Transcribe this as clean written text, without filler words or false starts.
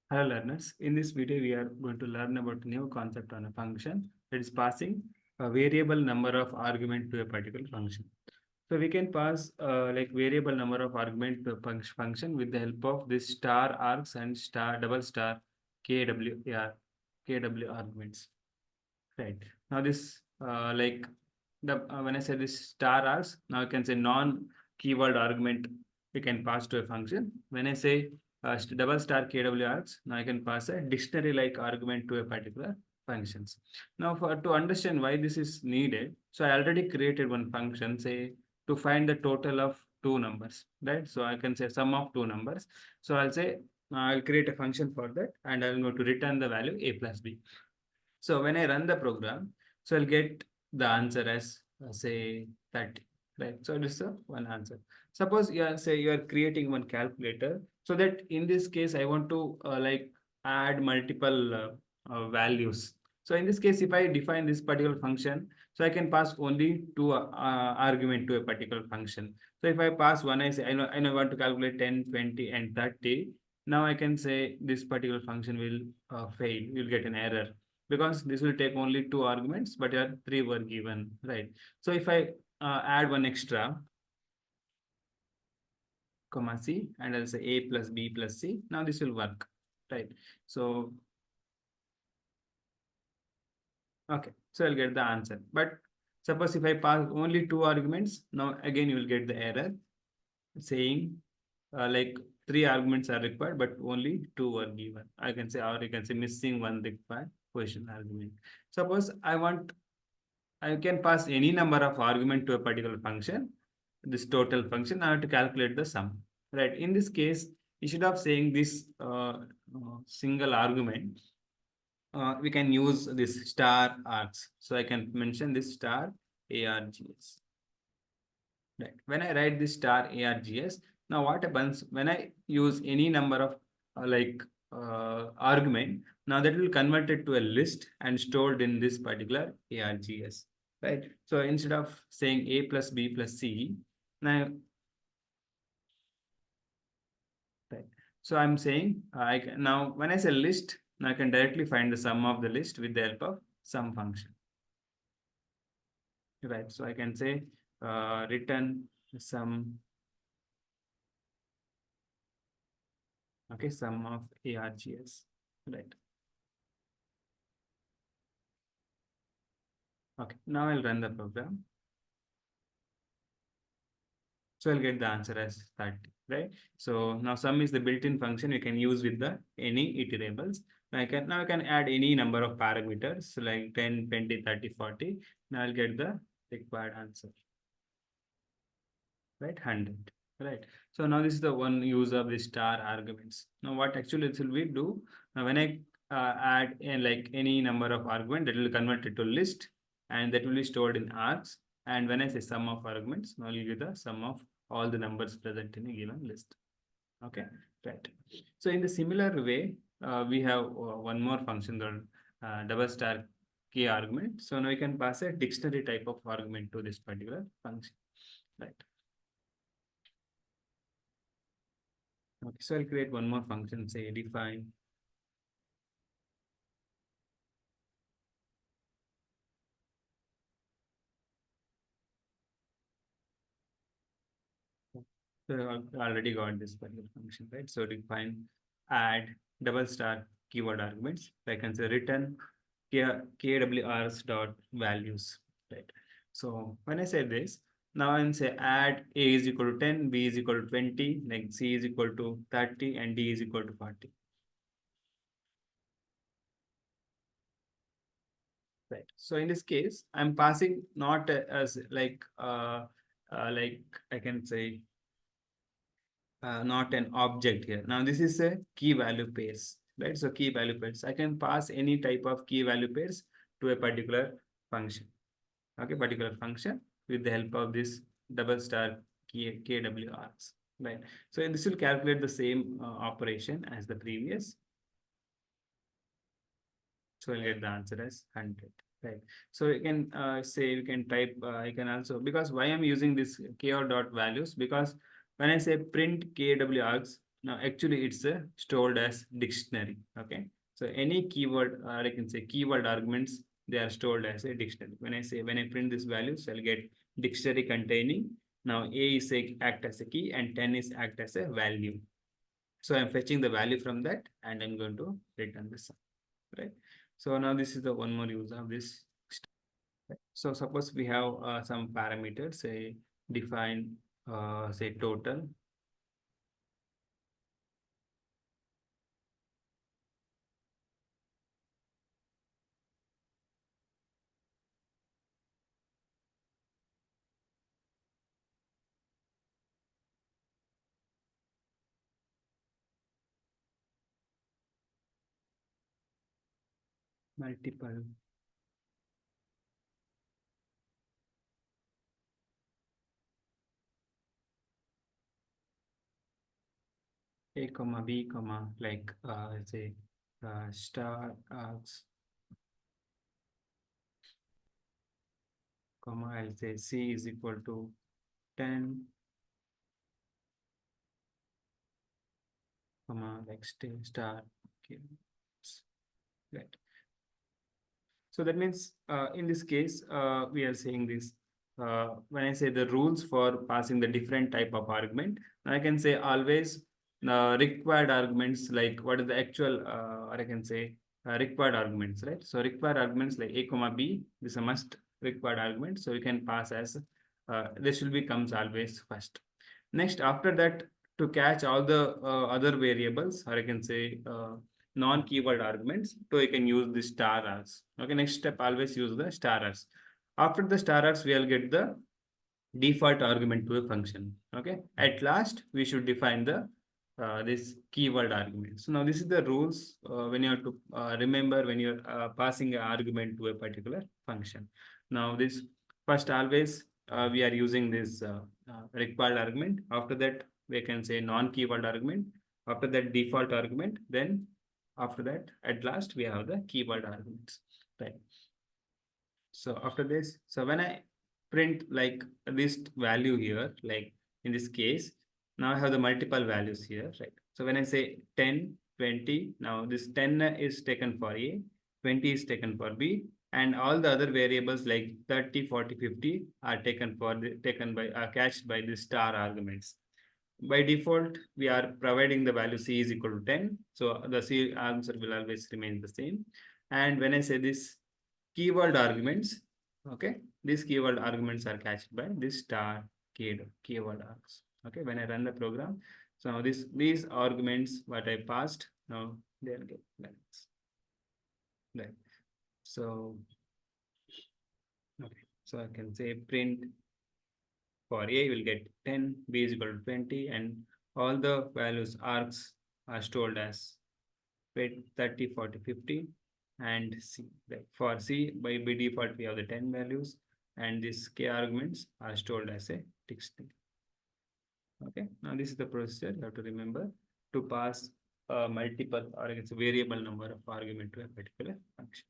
Hello learners, in this video we are going to learn about a new concept on a function that is passing a variable number of argument to a particular function. So we can pass like variable number of argument to a function with the help of this star args and star double star kw arguments. Right. Now this like the when I say this star args, now you can say non-keyword argument we can pass to a function. When I say double star kw args, now I can pass a dictionary like argument to a particular functions. Now for to understand why this is needed, so I already created one function say to find the total of two numbers, right? So I can say sum of two numbers. So I'll say I'll create a function for that and I'm going to return the value a plus b. So when I run the program, so I'll get the answer as say 30, right? So this is one answer. Suppose you are say you are creating one calculator, so that in this case I want to like add multiple values. So in this case, if I define this particular function, so I can pass only two argument to a particular function. So if I pass one, I say I know I want to calculate 10, 20, and 30. Now I can say this particular function will fail. You'll get an error because this will take only two arguments, but here three were given, right? So if I add one extra, comma c, and I'll say a plus b plus c, now this will work, right? So, okay, so I'll get the answer. But suppose if I pass only two arguments, now again you will get the error saying like three arguments are required, but only two were given. I can say, or you can say missing one required question argument. Suppose I can pass any number of argument to a particular function, this total function. I have to calculate the sum, right? In this case, instead of saying this single argument, we can use this star args. So I can mention this star args. Right. When I write this star args, now what happens when I use any number of argument, now that will convert it to a list and stored in this particular args, right? So instead of saying a plus b plus c, now, right. So I'm saying I can, now when I say list, now I can directly find the sum of the list with the help of sum function, right? So I can say return sum, okay, sum of args, right? Okay, now I'll run the program. So I'll get the answer as 30, right? So now sum is the built-in function you can use with the any iterables. Now I can add any number of parameters like 10, 20, 30, 40. Now I'll get the required answer, right? 100, right? So now this is the one use of the star arguments. Now what actually it will we do? Now when I add in like any number of argument, that will convert it to list and that will be stored in args. And when I say sum of arguments, now you'll get the sum of all the numbers present in a given list. Okay, right. So in the similar way, we have one more function called double star key argument. So now you can pass a dictionary type of argument to this particular function, right? Okay, so I'll create one more function, say define. So I already got this particular function, right? So define add double star keyword arguments. I can say return kwrs dot values, right? So when I say this, now I can say add a is equal to 10, b is equal to 20, like c is equal to 30, and d is equal to 40. Right. So in this case, I'm passing not as like I can say not an object here. Now this is a key value pairs, right? So key value pairs. I can pass any type of key value pairs to a particular function. Okay, particular function with the help of this double star kWRs, right? So this will calculate the same operation as the previous. So I'll get the answer as 100, right? So you can say you can type, I can also, because why I'm using this kr dot values, because when I say print kwargs, Now actually it's stored as dictionary. Okay. So any keyword, or I can say keyword arguments, they are stored as a dictionary. When I print these values, I'll get dictionary containing. Now A is act as a key and 10 is act as a value. So I'm fetching the value from that and I'm going to return the sum, right? So now this is the one more use of this. So suppose we have some parameters, say define, say total, multiple, A comma B comma, like say star args, comma, I'll say C is equal to 10, comma, like star, okay, right. So that means in this case, we are saying this. When I say the rules for passing the different type of argument, I can say always required arguments, like what is the actual, or I can say required arguments, right? So required arguments like A comma B, this is a must required argument. So you can pass as this will be comes always first. Next, after that, to catch all the other variables, or I can say non-keyword arguments, so you can use the star args. Okay, next step, always use the star args. After the star args, we'll get the default argument to a function. Okay, at last, we should define the this keyword argument. So now this is the rules when you have to remember when you're passing an argument to a particular function. Now this first always we are using this required argument. After that, we can say non-keyword argument. After that, default argument. Then after that, at last, we have the keyword arguments. Right. So after this, so when I print like this value here, like in this case, now I have the multiple values here, right? So when I say 10, 20, now this 10 is taken for A, 20 is taken for B, and all the other variables like 30, 40, 50 are taken by cached by the star arguments. By default, we are providing the value C is equal to 10. So the C answer will always remain the same. And when I say this keyword arguments, okay, these keyword arguments are catched by this star keyword args. Okay, when I run the program, so now these arguments what I passed, now they'll get values. Right. So okay, so I can say print for A you will get 10, B is equal to 20, and all the values args are stored as 30, 40, 50, and C. Like for C, by default, we have the 10 values, and these K arguments are stored as a dictionary. Okay, now this is the procedure you have to remember to pass a multiple or it's a variable number of argument to a particular function.